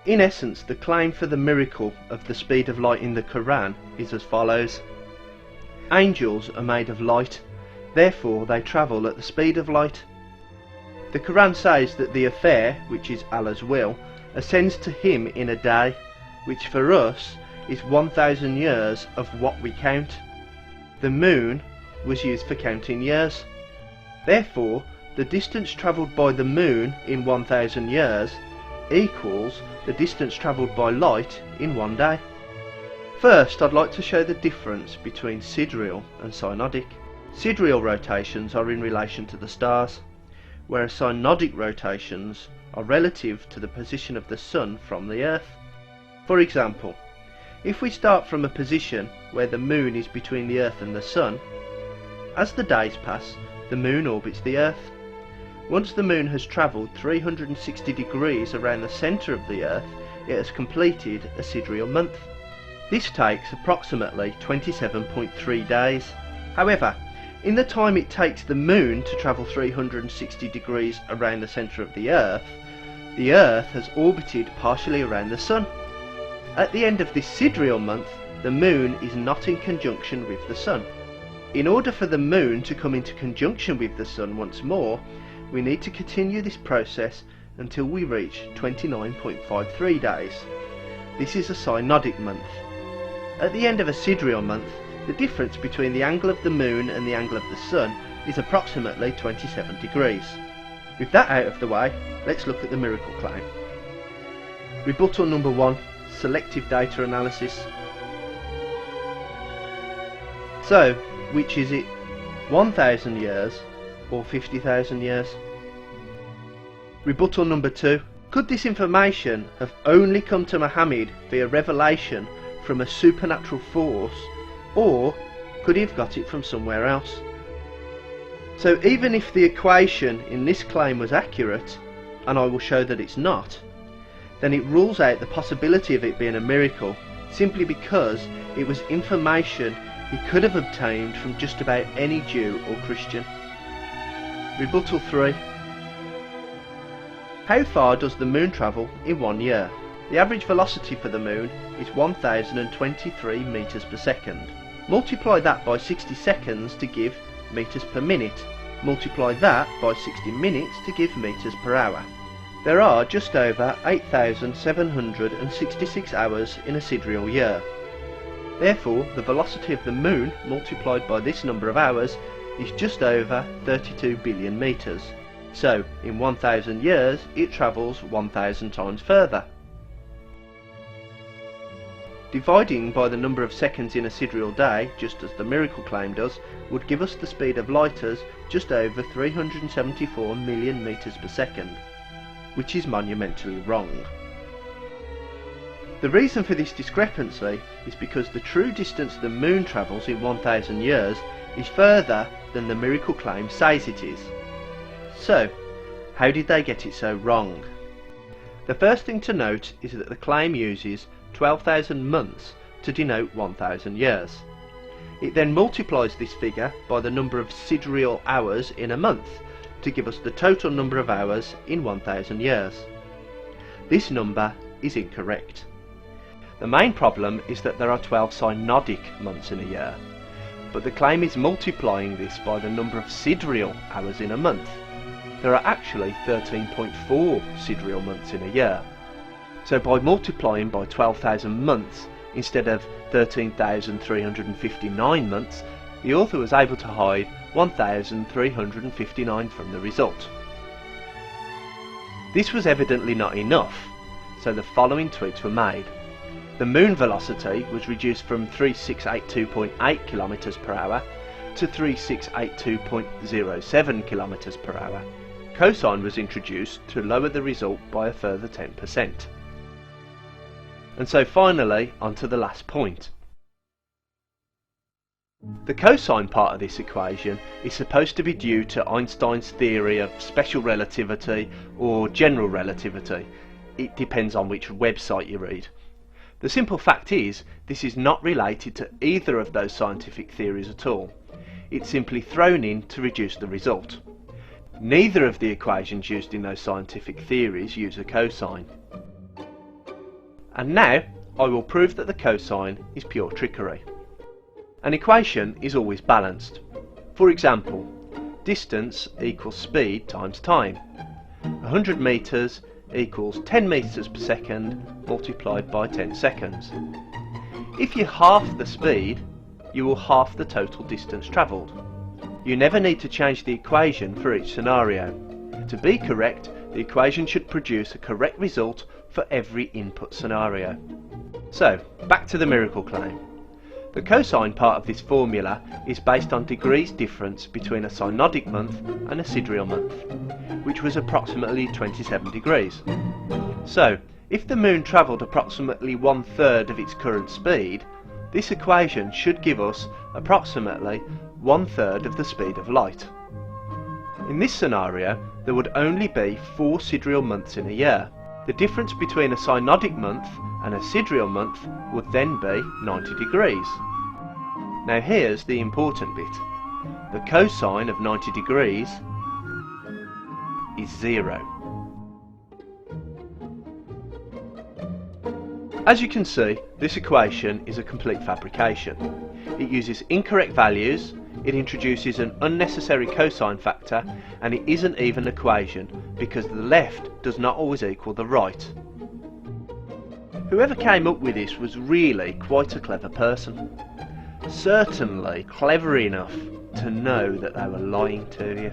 In essence, the claim for the miracle of the speed of light in the Quran is as follows. Angels are made of light, therefore they travel at the speed of light. The Quran says that the affair, which is Allah's will, ascends to him in a day, which for us is 1,000 years of what we count. The moon was used for counting years. Therefore, the distance travelled by the moon in 1,000 years equals the distance travelled by light in one day. First, I'd like to show the difference between sidereal and synodic. Sidereal rotations are in relation to the stars, whereas synodic rotations are relative to the position of the Sun from the Earth. For example, if we start from a position where the Moon is between the Earth and the Sun, as the days pass, the Moon orbits the Earth. Once the Moon has travelled 360 degrees around the centre of the Earth, it has completed a sidereal month. This takes approximately 27.3 days. However, in the time it takes the Moon to travel 360 degrees around the centre of the Earth has orbited partially around the Sun. At the end of this sidereal month, the Moon is not in conjunction with the Sun. In order for the Moon to come into conjunction with the Sun once more, we need to continue this process until we reach 29.53 days. This is a synodic month. At the end of a sidereal month, the difference between the angle of the Moon and the angle of the Sun is approximately 27 degrees. With that out of the way, let's look at the miracle claim. Rebuttal number 1. Selective data analysis. So, which is it, 1,000 years or 50,000 years? Rebuttal number 2. Could this information have only come to Muhammad via revelation from a supernatural force, or could he have got it from somewhere else? So even if the equation in this claim was accurate, and I will show that it's not, then it rules out the possibility of it being a miracle, simply because it was information he could have obtained from just about any Jew or Christian. Rebuttal 3. How far does the Moon travel in 1 year? The average velocity for the Moon is 1023 meters per second. Multiply that by 60 seconds to give meters per minute. Multiply that by 60 minutes to give meters per hour. There are just over 8,766 hours in a sidereal year. Therefore, the velocity of the Moon multiplied by this number of hours is just over 32 billion meters. So, in 1,000 years, it travels 1,000 times further. Dividing by the number of seconds in a sidereal day, just as the miracle claim does, would give us the speed of light as just over 374 million meters per second, which is monumentally wrong. The reason for this discrepancy is because the true distance the Moon travels in 1,000 years is further than the miracle claim says it is. So, how did they get it so wrong? The first thing to note is that the claim uses 12,000 months to denote 1,000 years. It then multiplies this figure by the number of sidereal hours in a month to give us the total number of hours in 1,000 years. This number is incorrect. The main problem is that there are 12 synodic months in a year, but the claim is multiplying this by the number of sidereal hours in a month. There are actually 13.4 sidereal months in a year. So by multiplying by 12,000 months instead of 13,359 months, the author was able to hide 1,359 from the result. This was evidently not enough, so the following tweaks were made. The Moon velocity was reduced from 3682.8 km per hour to 3682.07 km per hour. Cosine was introduced to lower the result by a further 10%. And so finally, on to the last point. The cosine part of this equation is supposed to be due to Einstein's theory of special relativity or general relativity. It depends on which website you read. The simple fact is, this is not related to either of those scientific theories at all. It's simply thrown in to reduce the result. Neither of the equations used in those scientific theories use a cosine. And now I will prove that the cosine is pure trickery. An equation is always balanced. For example, distance equals speed times time. 100 meters equals 10 meters per second multiplied by 10 seconds. If you halve the speed, you will halve the total distance travelled. You never need to change the equation for each scenario. To be correct, the equation should produce a correct result for every input scenario. So, back to the miracle claim. The cosine part of this formula is based on degrees difference between a synodic month and a sidereal month, which was approximately 27 degrees. So, if the moon travelled approximately 1/3 of its current speed, this equation should give us approximately 1/3 of the speed of light. In this scenario, there would only be 4 sidereal months in a year. The difference between a synodic month and a sidereal month would then be 90 degrees. Now here's the important bit. The cosine of 90 degrees is 0. As you can see, this equation is a complete fabrication. It uses incorrect values, it introduces an unnecessary cosine factor, and it isn't even an equation because the left does not always equal the right. Whoever came up with this was really quite a clever person. Certainly clever enough to know that they were lying to you.